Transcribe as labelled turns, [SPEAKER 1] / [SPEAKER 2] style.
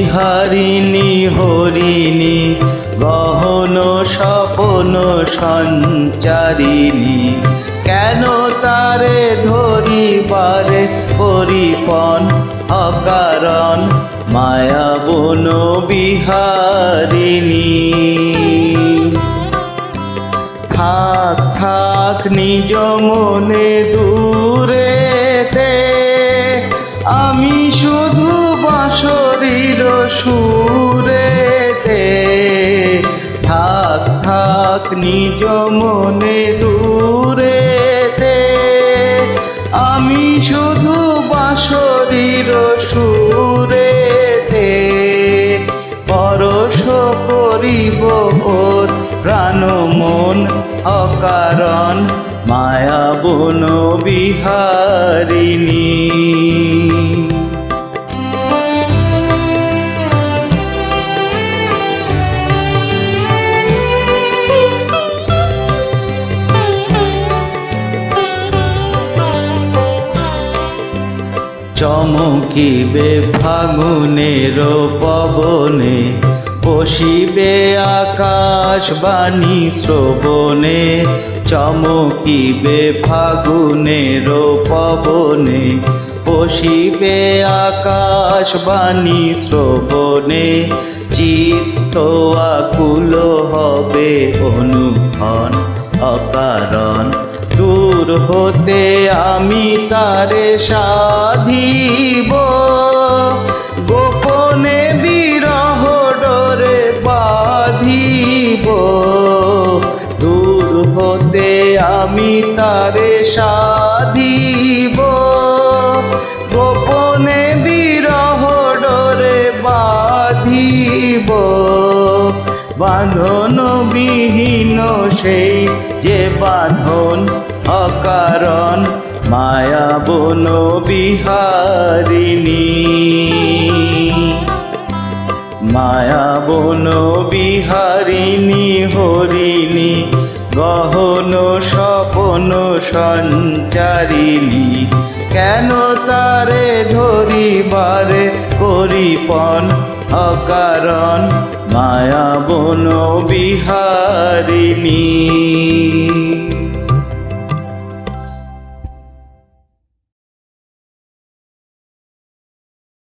[SPEAKER 1] বিহারিণী হরিণী গহন স্বপন সঞ্চারিণী, কেন তারে ধরিবারে পরিপন অকারণ মায়া বন বিহারিণী। থাক থাক নিজ মনে দূরেতে, আমি শুধু বাঁশরীর সুরেতে। থাক থাক নিজ মনে দূরেতে, আমি শুধু বাঁশরীর সুরেতে। পরশ করিব ওর প্রাণ মন অকারণ মায়া বন বিহারিণী। চমকিবে ফাগুনের পবনে, বসিবে আকাশ বাণী শ্রবণে। চমকিবে ফাগুনের পবনে, বসিবে আকাশ বাণী শ্রবণে। চিত্ত আকুল হবে অনুক্ষণ অকারণ, দূর হতে আমি তারে সাধিব। গোপনে বিরহ ডোরে বাঁধিব, দূর হতে আমি তারে সাধিব। গোপনে বিরহ ডোরে বাঁধিব, বাঁধন বিহীন সেই যে বাঁধন অকারণ মায়া বন বিহারিণী। মায়া বন বিহারিণী হরিণী গহন স্বপন সঞ্চারিণী, কেন তারে ধরিবারে পরিপন অকারণ মায়া বন বিহারিণী।